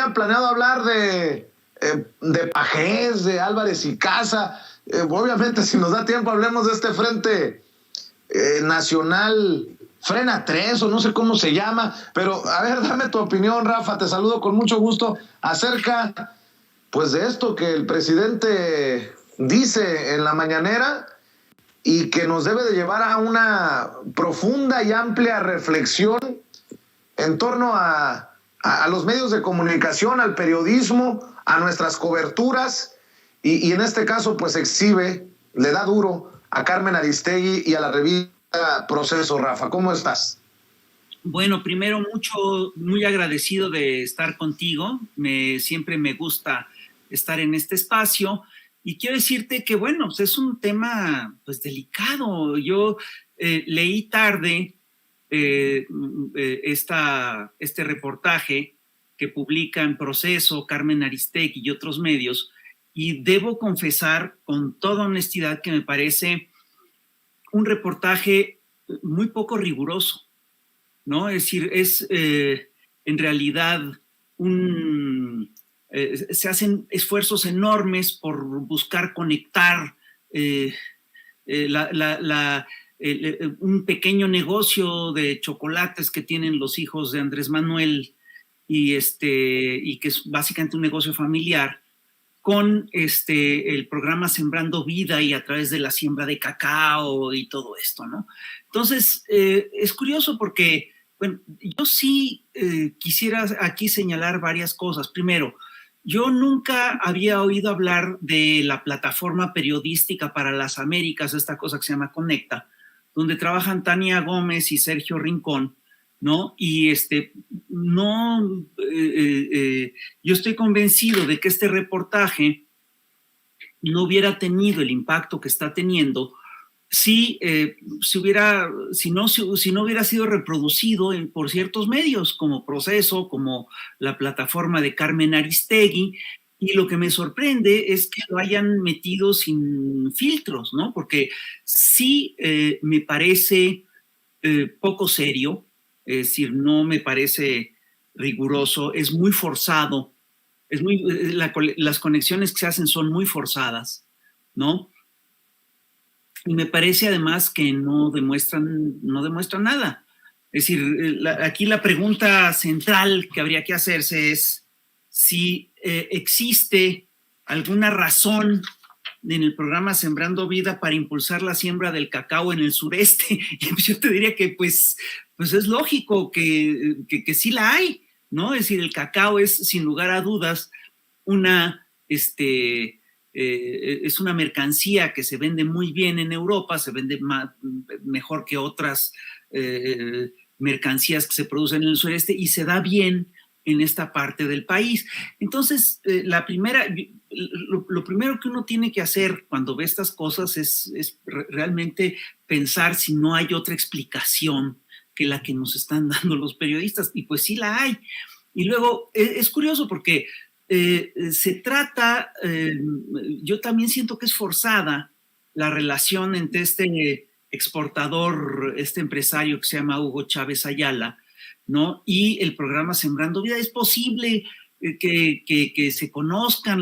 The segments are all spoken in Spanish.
tenía planeado hablar de Pajés, de Álvarez y Casa. Obviamente, si nos da tiempo, hablemos de este Frente Nacional Frena 3, o no sé cómo se llama. Pero, a ver, dame tu opinión, Rafa. Te saludo con mucho gusto acerca, pues, de esto que el presidente dice en la mañanera y que nos debe de llevar a una profunda y amplia reflexión en torno a los medios de comunicación, al periodismo, a nuestras coberturas, y en este caso pues exhibe, le da duro a Carmen Aristegui y a la revista Proceso. Rafa, ¿cómo estás? Bueno, primero muy agradecido de estar contigo. Siempre me gusta estar en este espacio y quiero decirte que, bueno, pues es un tema pues delicado. Yo leí tarde este reportaje que publica en Proceso Carmen Aristegui y otros medios, y debo confesar con toda honestidad que me parece un reportaje muy poco riguroso, ¿no? Es decir, es en realidad se hacen esfuerzos enormes por buscar conectar un pequeño negocio de chocolates que tienen los hijos de Andrés Manuel y que es básicamente un negocio familiar con el programa Sembrando Vida y a través de la siembra de cacao y todo esto, ¿no? Entonces, es curioso porque, bueno, yo sí quisiera aquí señalar varias cosas. Primero, yo nunca había oído hablar de la plataforma periodística para las Américas, esta cosa que se llama Conecta, donde trabajan Tania Gómez y Sergio Rincón, ¿no? Y yo estoy convencido de que este reportaje no hubiera tenido el impacto que está teniendo si no hubiera sido reproducido por ciertos medios como Proceso, como la plataforma de Carmen Aristegui. Y lo que me sorprende es que lo hayan metido sin filtros, ¿no? Porque sí me parece poco serio, es decir, no me parece riguroso, es muy forzado, las conexiones que se hacen son muy forzadas, ¿no? Y me parece además que no demuestran nada. Es decir, aquí la pregunta central que habría que hacerse es si existe alguna razón en el programa Sembrando Vida para impulsar la siembra del cacao en el sureste. Y pues yo te diría que pues es lógico que sí la hay, ¿no? Es decir, el cacao es sin lugar a dudas es una mercancía que se vende muy bien en Europa, se vende mejor que otras mercancías que se producen en el sureste y se da bien en esta parte del país. Entonces, lo primero que uno tiene que hacer cuando ve estas cosas es realmente pensar si no hay otra explicación que la que nos están dando los periodistas, y pues sí la hay. Y luego, es curioso porque se trata, yo también siento que es forzada la relación entre este exportador, este empresario que se llama Hugo Chávez Ayala, ¿no? Y el programa Sembrando Vida. Es posible que se conozcan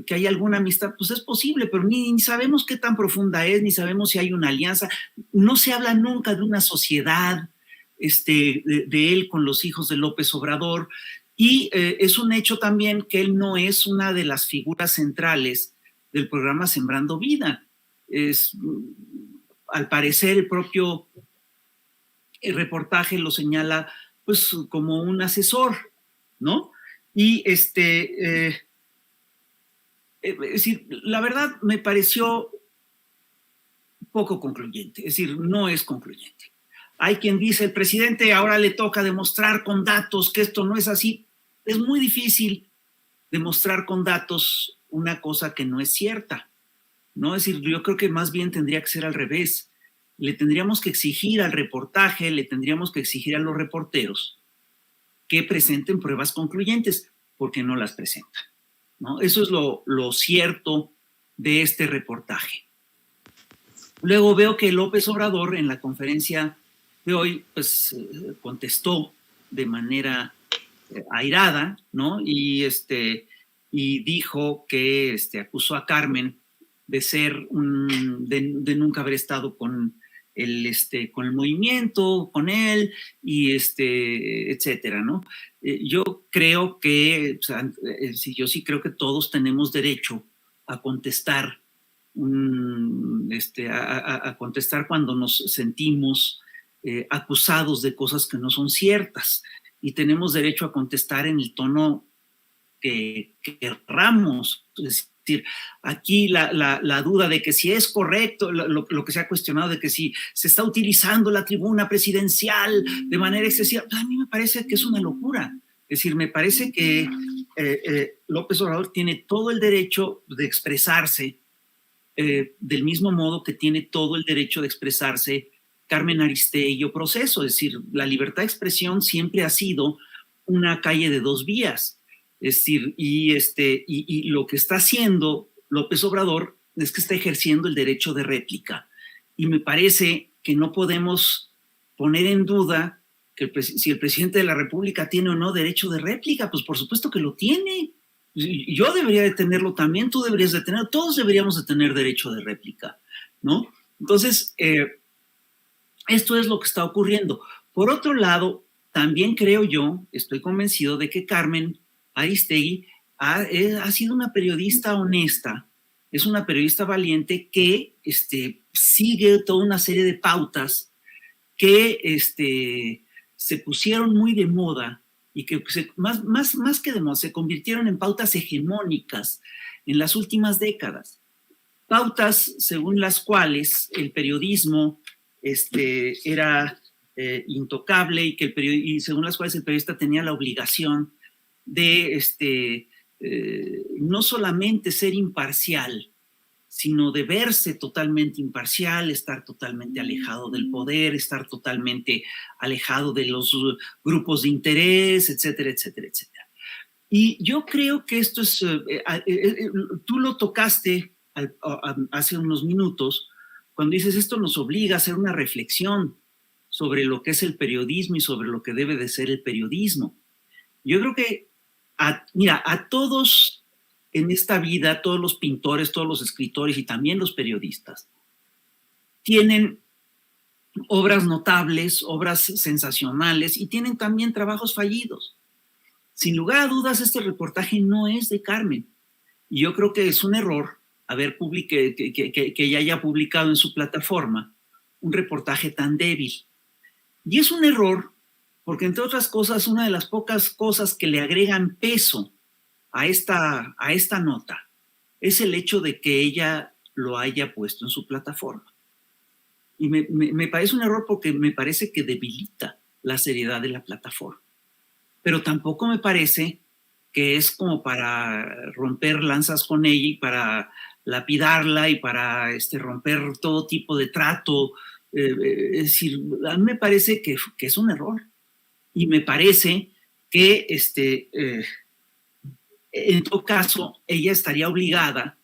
que hay alguna amistad, pues es posible, pero ni sabemos qué tan profunda es, ni sabemos si hay una alianza. No se habla nunca de una sociedad de él con los hijos de López Obrador. Y es un hecho también que él no es una de las figuras centrales del programa Sembrando Vida. Al parecer, el propio reportaje lo señala pues como un asesor, ¿no? Y es decir, la verdad me pareció poco concluyente, es decir, no es concluyente. Hay quien dice, el presidente ahora le toca demostrar con datos que esto no es así. Es muy difícil demostrar con datos una cosa que no es cierta, ¿no? Es decir, yo creo que más bien tendría que ser al revés. Le tendríamos que exigir al reportaje, le tendríamos que exigir a los reporteros que presenten pruebas concluyentes, porque no las presentan, ¿no? Eso es lo cierto de este reportaje. Luego veo que López Obrador en la conferencia de hoy, pues contestó de manera airada, ¿no? Y dijo que acusó a Carmen de ser de nunca haber estado con el movimiento, con él, y etcétera, ¿no? Yo creo que, yo sí creo que todos tenemos derecho a contestar, a contestar cuando nos sentimos acusados de cosas que no son ciertas, y tenemos derecho a contestar en el tono que querramos. Es decir, aquí la duda de que si es correcto, lo que se ha cuestionado de que si se está utilizando la tribuna presidencial de manera excesiva, a mí me parece que es una locura. Es decir, me parece que López Obrador tiene todo el derecho de expresarse, del mismo modo que tiene todo el derecho de expresarse Carmen Aristegui o Proceso. Es decir, la libertad de expresión siempre ha sido una calle de dos vías. Es decir, y lo que está haciendo López Obrador es que está ejerciendo el derecho de réplica. Y me parece que no podemos poner en duda que si el presidente de la República tiene o no derecho de réplica. Pues por supuesto que lo tiene. Yo debería de tenerlo también, tú deberías de tenerlo, todos deberíamos de tener derecho de réplica, ¿no? Entonces, esto es lo que está ocurriendo. Por otro lado, también creo yo, estoy convencido de que Carmen Aristegui ha sido una periodista honesta, es una periodista valiente que sigue toda una serie de pautas que se pusieron muy de moda y que más que de moda se convirtieron en pautas hegemónicas en las últimas décadas. Pautas según las cuales el periodismo era intocable y según las cuales el periodista tenía la obligación de no solamente ser imparcial, sino de verse totalmente imparcial, estar totalmente alejado del poder, estar totalmente alejado de los grupos de interés, etcétera, etcétera, etcétera. Y yo creo que esto es, tú lo tocaste hace unos minutos, cuando dices esto nos obliga a hacer una reflexión sobre lo que es el periodismo y sobre lo que debe de ser el periodismo. Yo creo que, a todos en esta vida, todos los pintores, todos los escritores y también los periodistas, tienen obras notables, obras sensacionales y tienen también trabajos fallidos. Sin lugar a dudas, este reportaje no es de Carmen. Y yo creo que es un error que ella haya publicado en su plataforma un reportaje tan débil. Y es un error porque, entre otras cosas, una de las pocas cosas que le agregan peso a esta nota es el hecho de que ella lo haya puesto en su plataforma. Y me parece un error porque me parece que debilita la seriedad de la plataforma. Pero tampoco me parece que es como para romper lanzas con ella y para lapidarla y para romper todo tipo de trato. Es decir, a mí me parece que es un error. Y me parece que en todo caso, ella estaría obligada,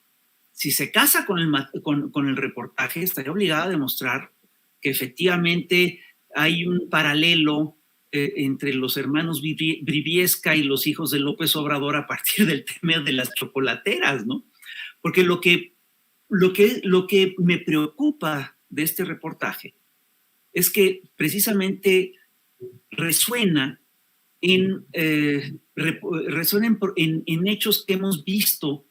si se casa con el reportaje, estaría obligada a demostrar que efectivamente hay un paralelo entre los hermanos Briviesca y los hijos de López Obrador a partir del tema de las chocolateras, ¿no? Porque lo que me preocupa de este reportaje es que precisamente resuena en hechos que hemos visto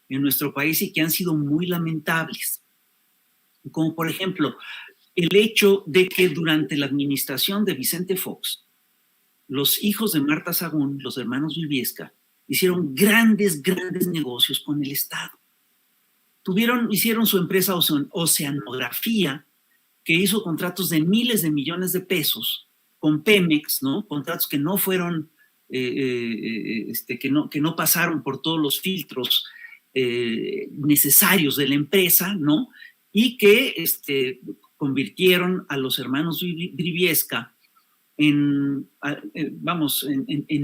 en nuestro país y que han sido muy lamentables. Como por ejemplo, el hecho de que durante la administración de Vicente Fox, los hijos de Marta Sagún, los hermanos Briviesca, hicieron grandes negocios con el Estado. Hicieron su empresa Oceanografía, que hizo contratos de miles de millones de pesos con Pemex, ¿no? Contratos que no fueron, que no pasaron por todos los filtros necesarios de la empresa, ¿no? Y que convirtieron a los hermanos Briviesca en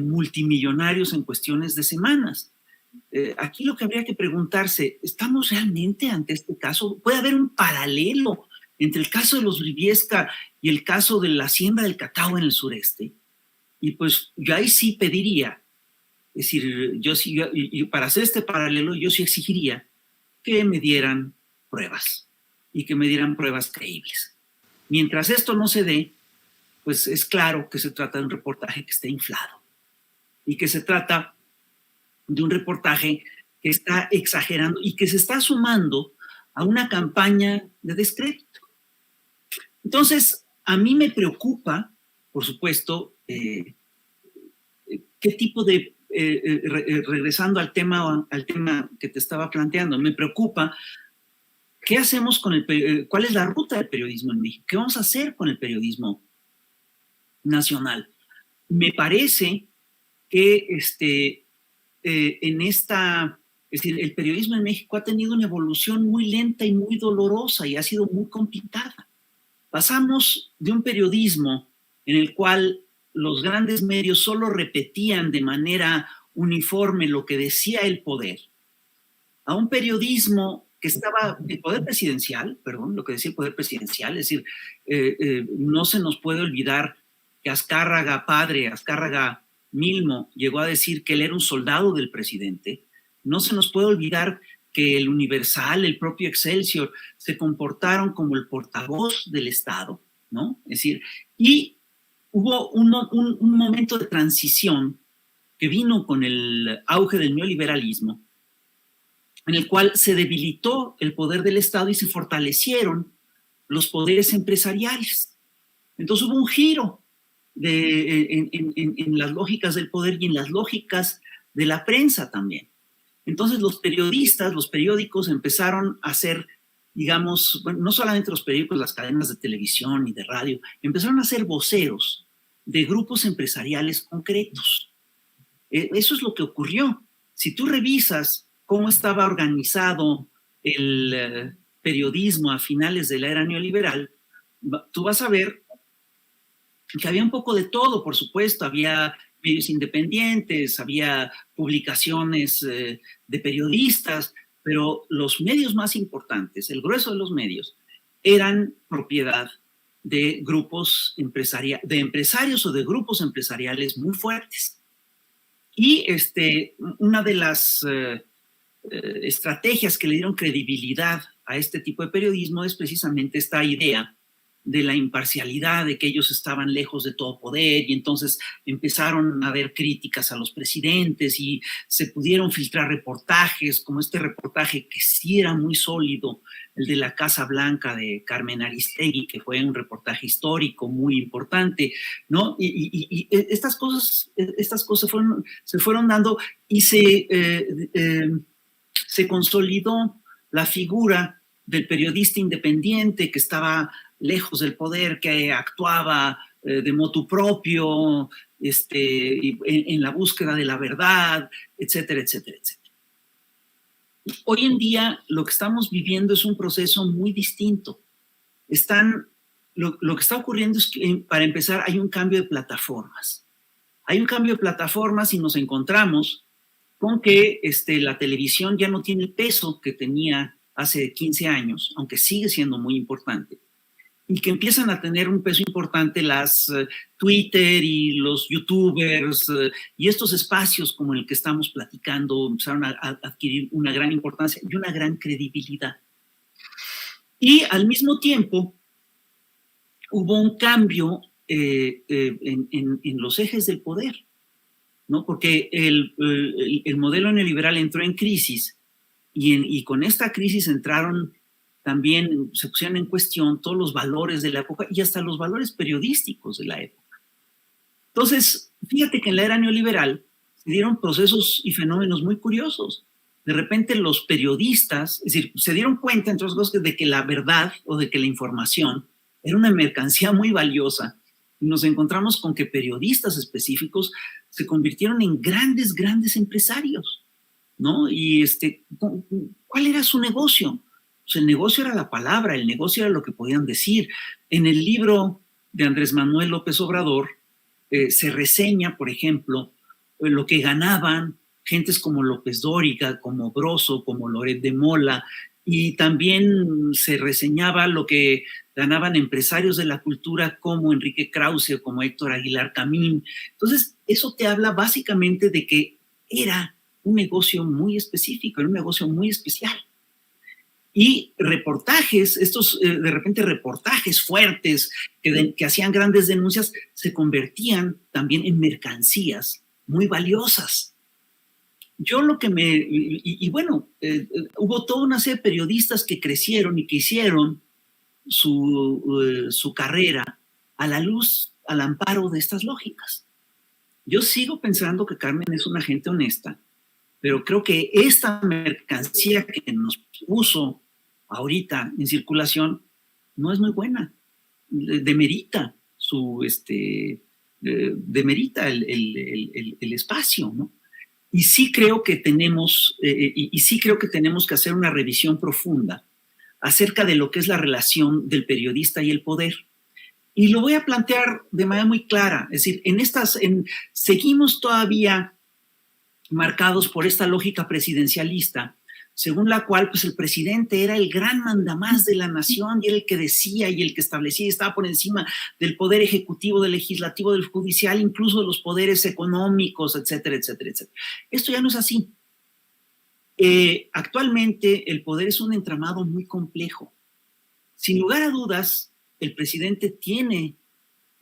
multimillonarios en cuestiones de semanas. Aquí lo que habría que preguntarse, ¿estamos realmente ante este caso? ¿Puede haber un paralelo entre el caso de los Briviesca y el caso de la hacienda del cacao en el sureste? Y pues yo ahí sí pediría, es decir, y para hacer este paralelo, yo sí exigiría que me dieran pruebas y que me dieran pruebas creíbles. Mientras esto no se dé, pues es claro que se trata de un reportaje que está inflado y que se trata de un reportaje que está exagerando y que se está sumando a una campaña de descrédito. Entonces, a mí me preocupa, por supuesto, qué tipo de, regresando al tema que te estaba planteando, me preocupa qué hacemos con cuál es la ruta del periodismo en México, qué vamos a hacer con el periodismo nacional. Me parece que es decir, el periodismo en México ha tenido una evolución muy lenta y muy dolorosa y ha sido muy complicada. Pasamos de un periodismo en el cual los grandes medios solo repetían de manera uniforme lo que decía el poder, a un periodismo que estaba, el poder presidencial, perdón, lo que decía el poder presidencial, es decir, no se nos puede olvidar que Azcárraga padre, Azcárraga Milmo, llegó a decir que él era un soldado del presidente. No se nos puede olvidar que el Universal, el propio Excelsior, se comportaron como el portavoz del Estado, ¿no? Es decir, y hubo un momento de transición que vino con el auge del neoliberalismo, en el cual se debilitó el poder del Estado y se fortalecieron los poderes empresariales. Entonces hubo un giro en las lógicas del poder y en las lógicas de la prensa también. Entonces los periodistas, los periódicos empezaron a ser, digamos, bueno, no solamente los periódicos, las cadenas de televisión y de radio, empezaron a ser voceros de grupos empresariales concretos. Eso es lo que ocurrió. Si tú revisas cómo estaba organizado el periodismo a finales de la era neoliberal, tú vas a ver que había un poco de todo, por supuesto. Había medios independientes, había publicaciones de periodistas, pero los medios más importantes, el grueso de los medios, eran propiedad de grupos de empresarios o de grupos empresariales muy fuertes. Y una de las estrategias que le dieron credibilidad a este tipo de periodismo es precisamente esta idea de la imparcialidad, de que ellos estaban lejos de todo poder, y entonces empezaron a haber críticas a los presidentes y se pudieron filtrar reportajes, como este reportaje que sí era muy sólido, el de la Casa Blanca de Carmen Aristegui, que fue un reportaje histórico muy importante, ¿no? Y estas cosas se fueron dando y se consolidó la figura del periodista independiente que estaba lejos del poder, que actuaba de motu propio, en la búsqueda de la verdad, etcétera, etcétera, etcétera. Hoy en día lo que estamos viviendo es un proceso muy distinto. Lo que está ocurriendo es que, para empezar, hay un cambio de plataformas. Hay un cambio de plataformas y nos encontramos con que la televisión ya no tiene el peso que tenía hace 15 años, aunque sigue siendo muy importante, y que empiezan a tener un peso importante las Twitter y los YouTubers y estos espacios como el que estamos platicando empezaron a adquirir una gran importancia y una gran credibilidad. Y al mismo tiempo hubo un cambio en los ejes del poder, ¿no? Porque el modelo neoliberal entró en crisis y con esta crisis entraron también, se pusieron en cuestión todos los valores de la época y hasta los valores periodísticos de la época. Entonces, fíjate que en la era neoliberal se dieron procesos y fenómenos muy curiosos. De repente los periodistas, es decir, se dieron cuenta, entre otras cosas, de que la verdad o de que la información era una mercancía muy valiosa. Y nos encontramos con que periodistas específicos se convirtieron en grandes, grandes empresarios, ¿no? Y ¿cuál era su negocio? Pues el negocio era la palabra, el negocio era lo que podían decir. En el libro de Andrés Manuel López Obrador se reseña, por ejemplo, lo que ganaban gentes como López Dóriga, como Broso, como Loret de Mola, y también se reseñaba lo que ganaban empresarios de la cultura como Enrique Krause o como Héctor Aguilar Camín. Entonces, eso te habla básicamente de que era un negocio muy específico, era un negocio muy especial. Y reportajes, estos de repente reportajes fuertes que hacían grandes denuncias, se convertían también en mercancías muy valiosas. Yo lo que bueno, hubo toda una serie de periodistas que crecieron y que hicieron su carrera a la luz, al amparo de estas lógicas. Yo sigo pensando que Carmen es una gente honesta, pero creo que esta mercancía que nos puso ahorita en circulación no es muy buena. Demerita demerita el espacio, ¿no? Y sí creo que tenemos que hacer una revisión profunda acerca de lo que es la relación del periodista y el poder. Y lo voy a plantear de manera muy clara. Es decir, seguimos todavía marcados por esta lógica presidencialista, según la cual pues, el presidente era el gran mandamás de la nación y era el que decía y el que establecía y estaba por encima del poder ejecutivo, del legislativo, del judicial, incluso de los poderes económicos, etcétera, etcétera, etcétera. Esto ya no es así. Actualmente el poder es un entramado muy complejo. Sin lugar a dudas, el presidente tiene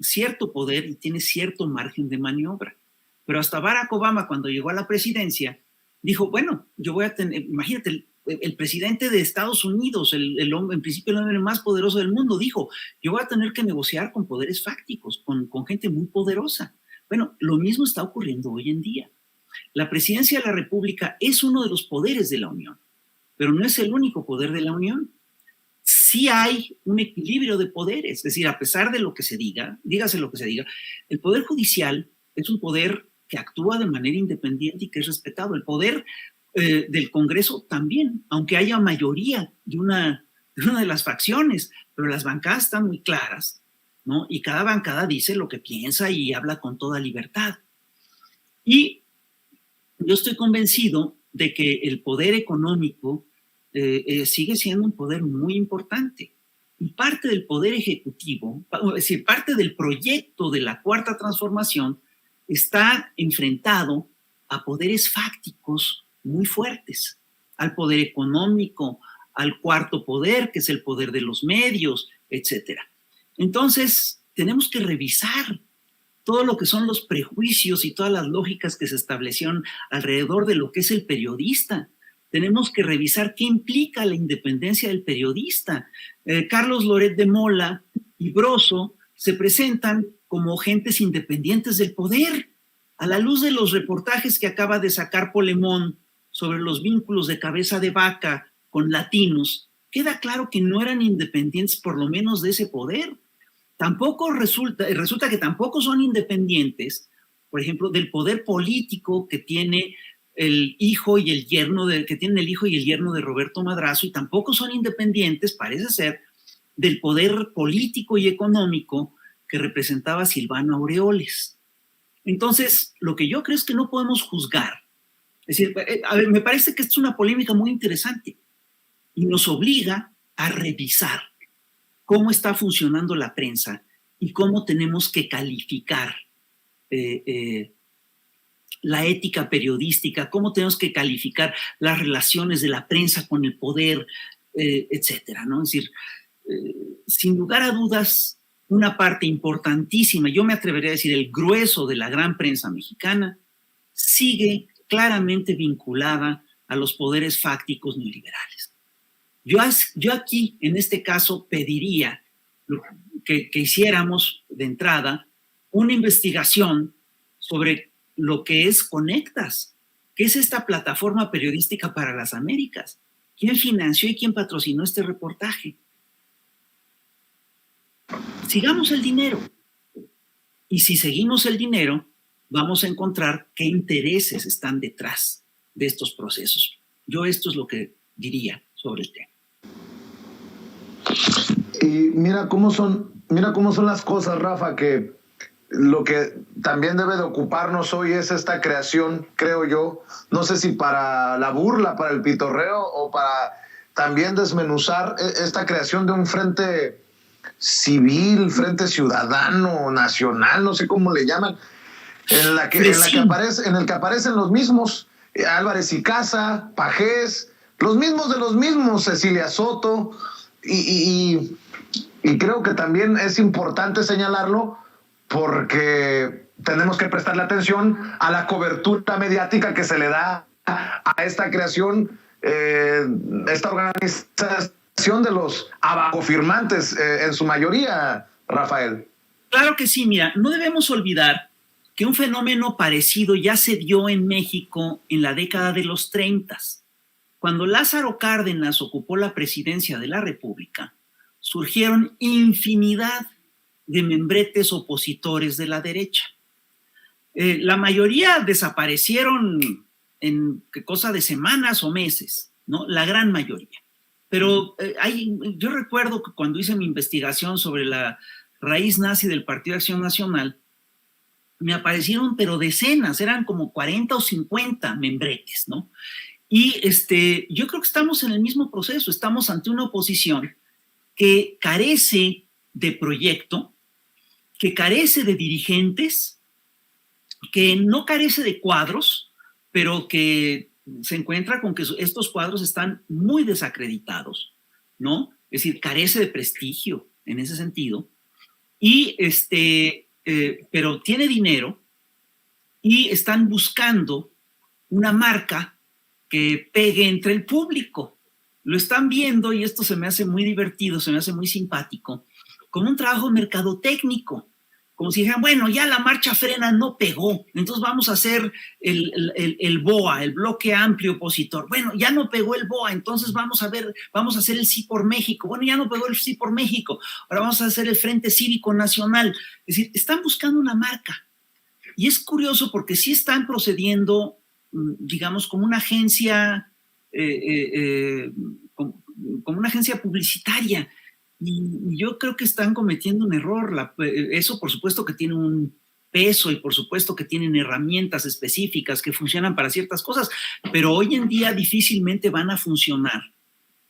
cierto poder y tiene cierto margen de maniobra. Pero hasta Barack Obama, cuando llegó a la presidencia, dijo, bueno, yo voy a tener, imagínate, el presidente de Estados Unidos, el hombre, en principio el hombre más poderoso del mundo, dijo, yo voy a tener que negociar con poderes fácticos, con gente muy poderosa. Bueno, lo mismo está ocurriendo hoy en día. La presidencia de la República es uno de los poderes de la Unión, pero no es el único poder de la Unión. Sí hay un equilibrio de poderes, es decir, a pesar de lo que se diga, dígase lo que se diga, el Poder Judicial es un poder que actúa de manera independiente y que es respetado. El poder del Congreso también, aunque haya mayoría de una de las facciones, pero las bancadas están muy claras, ¿no? Y cada bancada dice lo que piensa y habla con toda libertad. Y yo estoy convencido de que el poder económico sigue siendo un poder muy importante. Y parte del poder ejecutivo, es decir, parte del proyecto de la Cuarta Transformación está enfrentado a poderes fácticos muy fuertes, al poder económico, al cuarto poder, que es el poder de los medios, etc. Entonces, tenemos que revisar todo lo que son los prejuicios y todas las lógicas que se establecieron alrededor de lo que es el periodista. Tenemos que revisar qué implica la independencia del periodista. Carlos Loret de Mola y Broso se presentan como agentes independientes del poder. A la luz de los reportajes que acaba de sacar Polemón sobre los vínculos de Cabeza de Vaca con latinos, queda claro que no eran independientes, por lo menos de ese poder. Tampoco resulta que tampoco son independientes, por ejemplo, del poder político que tiene el hijo y el yerno de Roberto Madrazo, y tampoco son independientes, parece ser, del poder político y económico que representaba Silvano Aureoles. Entonces, lo que yo creo es que no podemos juzgar. Es decir, a ver, me parece que esta es una polémica muy interesante y nos obliga a revisar cómo está funcionando la prensa y cómo tenemos que calificar la ética periodística, cómo tenemos que calificar las relaciones de la prensa con el poder, etcétera, ¿no? Es decir, sin lugar a dudas, una parte importantísima, yo me atrevería a decir el grueso de la gran prensa mexicana, sigue claramente vinculada a los poderes fácticos neoliberales. Yo aquí, en este caso, pediría que hiciéramos de entrada una investigación sobre lo que es Conectas, que es esta plataforma periodística para las Américas. ¿Quién financió y quién patrocinó este reportaje? Sigamos el dinero. Y si seguimos el dinero, vamos a encontrar qué intereses están detrás de estos procesos. Yo esto es lo que diría sobre el tema. Y mira cómo son las cosas, Rafa, que lo que también debe de ocuparnos hoy es esta creación, creo yo, no sé si para la burla, para el pitorreo o para también desmenuzar esta creación de un frente civil, Frente Ciudadano, Nacional, no sé cómo le llaman, en el que aparecen los mismos, Álvarez y Casa, Pajés, los mismos de los mismos, Cecilia Soto, y creo que también es importante señalarlo porque tenemos que prestarle atención a la cobertura mediática que se le da a esta creación, esta organización de los abacofirmantes, en su mayoría, Rafael. Claro que sí, mira, no debemos olvidar que un fenómeno parecido ya se dio en México en la década de los 30. Cuando Lázaro Cárdenas ocupó la presidencia de la República, surgieron infinidad de membretes opositores de la derecha. La mayoría desaparecieron en cosa de semanas o meses, ¿no? La gran mayoría. Pero yo recuerdo que cuando hice mi investigación sobre la raíz nazi del Partido de Acción Nacional, me aparecieron, pero decenas, eran como 40 o 50 membretes, ¿no? Y yo creo que estamos en el mismo proceso, estamos ante una oposición que carece de proyecto, que carece de dirigentes, que no carece de cuadros, pero que se encuentra con que estos cuadros están muy desacreditados, ¿no? Es decir, carece de prestigio en ese sentido, y pero tiene dinero y están buscando una marca que pegue entre el público. Lo están viendo, y esto se me hace muy divertido, se me hace muy simpático, como un trabajo mercadotécnico, como si dijeran, bueno, ya la marcha frena no pegó, entonces vamos a hacer el BOA, el Bloque Amplio Opositor. Bueno, ya no pegó el BOA, entonces vamos a hacer el Sí por México. Bueno, ya no pegó el Sí por México, ahora vamos a hacer el Frente Cívico Nacional. Es decir, están buscando una marca. Y es curioso porque sí están procediendo, digamos, como una agencia, como una agencia publicitaria. Y yo creo que están cometiendo un error. Eso, por supuesto, que tiene un peso y por supuesto que tienen herramientas específicas que funcionan para ciertas cosas, pero hoy en día difícilmente van a funcionar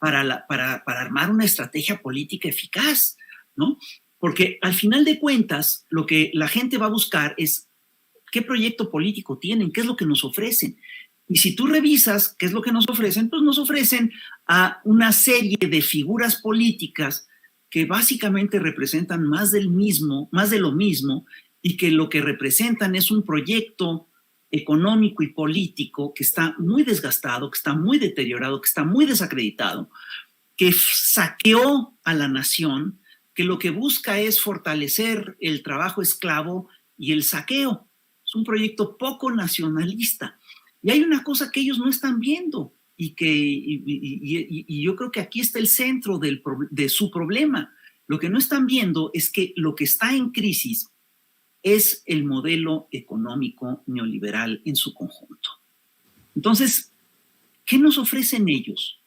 para armar una estrategia política eficaz, ¿no? Porque al final de cuentas, lo que la gente va a buscar es qué proyecto político tienen, qué es lo que nos ofrecen. Y si tú revisas qué es lo que nos ofrecen, pues nos ofrecen a una serie de figuras políticas que básicamente representan más de lo mismo, y que lo que representan es un proyecto económico y político que está muy desgastado, que está muy deteriorado, que está muy desacreditado, que saqueó a la nación, que lo que busca es fortalecer el trabajo esclavo y el saqueo. Es un proyecto poco nacionalista. Y hay una cosa que ellos no están viendo, y yo creo que aquí está el centro de su problema. Lo que no están viendo es que lo que está en crisis es el modelo económico neoliberal en su conjunto. Entonces, ¿qué nos ofrecen ellos?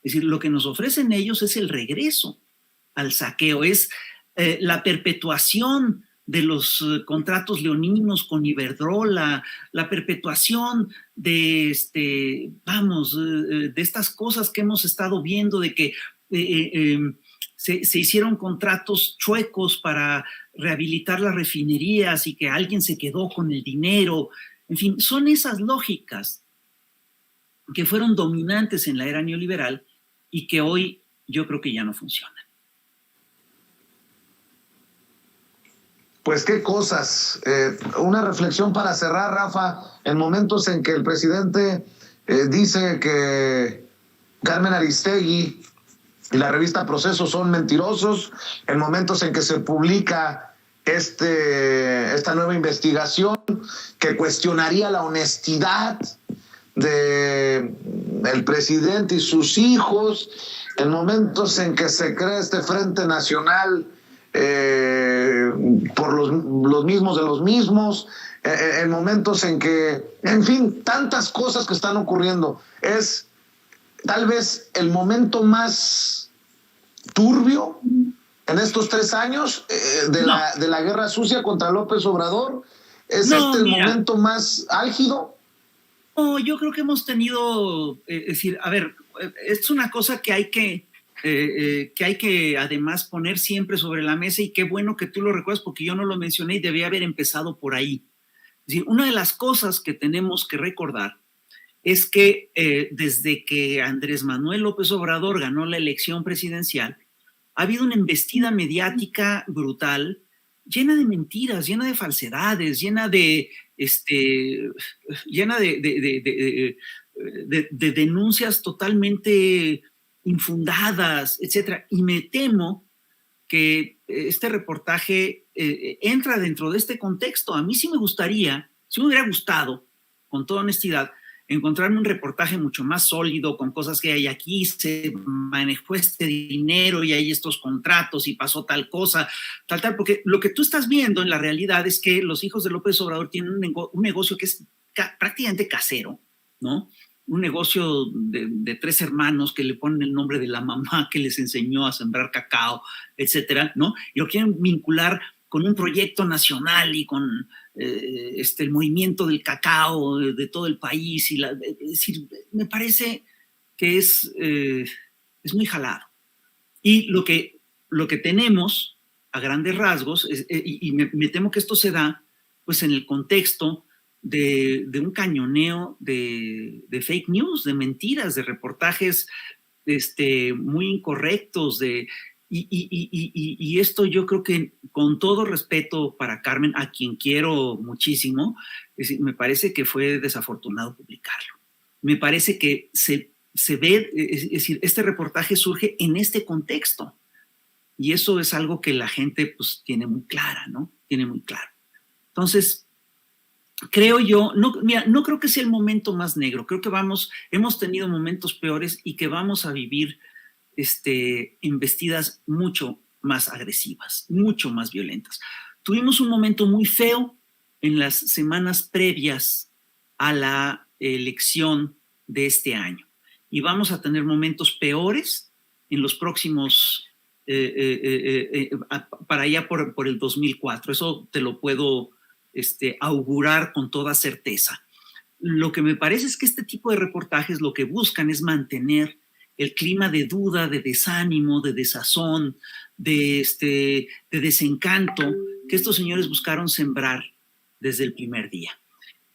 Es decir, lo que nos ofrecen ellos es el regreso al saqueo, es la perpetuación de los contratos leoninos con Iberdrola, la perpetuación de estas cosas que hemos estado viendo, de que se hicieron contratos chuecos para rehabilitar las refinerías y que alguien se quedó con el dinero. En fin, son esas lógicas que fueron dominantes en la era neoliberal y que hoy yo creo que ya no funcionan. Pues qué cosas. Una reflexión para cerrar, Rafa, en momentos en que el presidente dice que Carmen Aristegui y la revista Proceso son mentirosos, en momentos en que se publica esta nueva investigación que cuestionaría la honestidad del presidente y sus hijos, en momentos en que se crea este Frente Nacional por los mismos de los mismos, en momentos en que, en fin, tantas cosas que están ocurriendo. Es tal vez el momento más turbio en estos 3 años de la guerra sucia contra López Obrador. ¿Es el momento más álgido? No, yo creo que hemos tenido, es decir, a ver, es una cosa que hay que que hay que además poner siempre sobre la mesa, y qué bueno que tú lo recuerdas porque yo no lo mencioné y debía haber empezado por ahí. Es decir, una de las cosas que tenemos que recordar es que desde que Andrés Manuel López Obrador ganó la elección presidencial, ha habido una embestida mediática brutal, llena de mentiras, llena de falsedades, llena de denuncias totalmente infundadas, etcétera. Y me temo que este reportaje entra dentro de este contexto. A mí sí me hubiera gustado, con toda honestidad, encontrarme un reportaje mucho más sólido, con cosas que hay aquí, se manejó este dinero y hay estos contratos y pasó tal cosa, tal, porque lo que tú estás viendo en la realidad es que los hijos de López Obrador tienen un negocio que es prácticamente casero, ¿no? Un negocio de 3 hermanos que le ponen el nombre de la mamá que les enseñó a sembrar cacao, etcétera, ¿no? Y lo quieren vincular con un proyecto nacional y con el movimiento del cacao de todo el país. Es decir, me parece que es muy jalado. Y lo que tenemos a grandes rasgos, y me temo que esto se da pues en el contexto de un cañoneo de fake news, de mentiras, de reportajes muy incorrectos, y esto yo creo que, con todo respeto para Carmen, a quien quiero muchísimo, me parece que fue desafortunado publicarlo. Me parece que se ve, es decir, este reportaje surge en este contexto, y eso es algo que la gente pues tiene muy clara, ¿no? Tiene muy claro. Entonces, creo yo, no creo que sea el momento más negro, creo que hemos tenido momentos peores y que vamos a vivir embestidas mucho más agresivas, mucho más violentas. Tuvimos un momento muy feo en las semanas previas a la elección de este año, y vamos a tener momentos peores en los próximos, para allá por el 2004. Eso te lo puedo augurar con toda certeza. Lo que me parece es que este tipo de reportajes lo que buscan es mantener el clima de duda, de desánimo, de desazón, de desencanto que estos señores buscaron sembrar desde el primer día.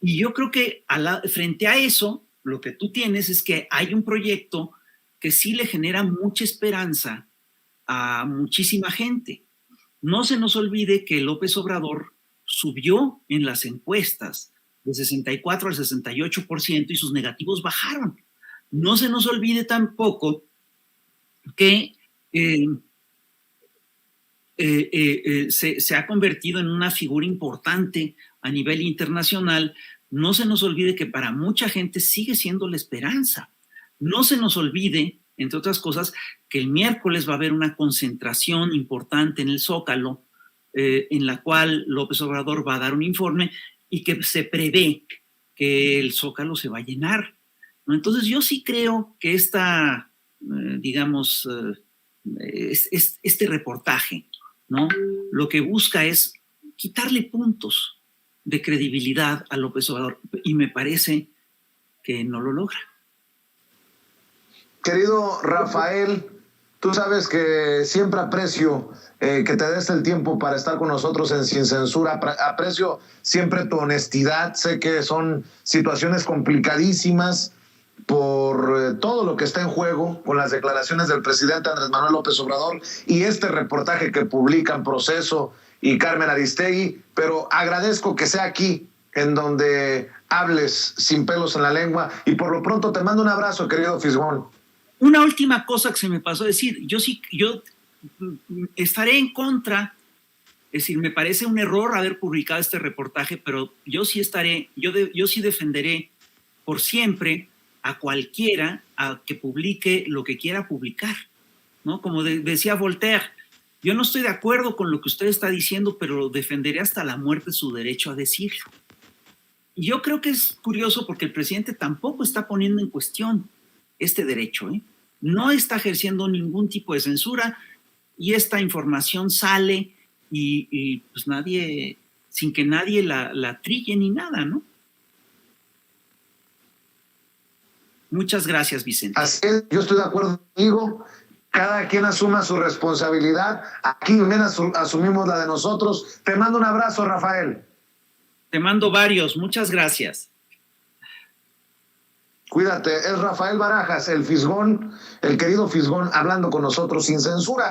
Y yo creo que frente a eso, lo que tú tienes es que hay un proyecto que sí le genera mucha esperanza a muchísima gente. No se nos olvide que López Obrador subió en las encuestas de 64 al 68% y sus negativos bajaron. No se nos olvide tampoco que se ha convertido en una figura importante a nivel internacional. No se nos olvide que para mucha gente sigue siendo la esperanza. No se nos olvide, entre otras cosas, que el miércoles va a haber una concentración importante en el Zócalo, en la cual López Obrador va a dar un informe y que se prevé que el Zócalo se va a llenar. Entonces yo sí creo que este reportaje, ¿no?, lo que busca es quitarle puntos de credibilidad a López Obrador, y me parece que no lo logra. Querido Rafael, tú sabes que siempre aprecio que te des el tiempo para estar con nosotros en Sin Censura. Aprecio siempre tu honestidad. Sé que son situaciones complicadísimas por todo lo que está en juego con las declaraciones del presidente Andrés Manuel López Obrador y este reportaje que publican Proceso y Carmen Aristegui, pero agradezco que sea aquí en donde hables sin pelos en la lengua, y por lo pronto te mando un abrazo, querido Fisgón. Una última cosa que se me pasó a decir, yo estaré en contra, es decir, me parece un error haber publicado este reportaje, pero yo sí defenderé por siempre a cualquiera que publique lo que quiera publicar, ¿no? Como decía Voltaire, yo no estoy de acuerdo con lo que usted está diciendo, pero defenderé hasta la muerte su derecho a decirlo. Y yo creo que es curioso porque el presidente tampoco está poniendo en cuestión este derecho, ¿eh? No está ejerciendo ningún tipo de censura, y esta información sale y pues nadie, sin que nadie la trille ni nada, ¿no? Muchas gracias, Vicente. Así es, yo estoy de acuerdo contigo. cada quien asuma su responsabilidad. Aquí también asumimos la de nosotros. Te mando un abrazo, Rafael. Te mando varios. Muchas gracias. Cuídate. Es Rafael Barajas, el Fisgón, el querido Fisgón, hablando con nosotros sin censura.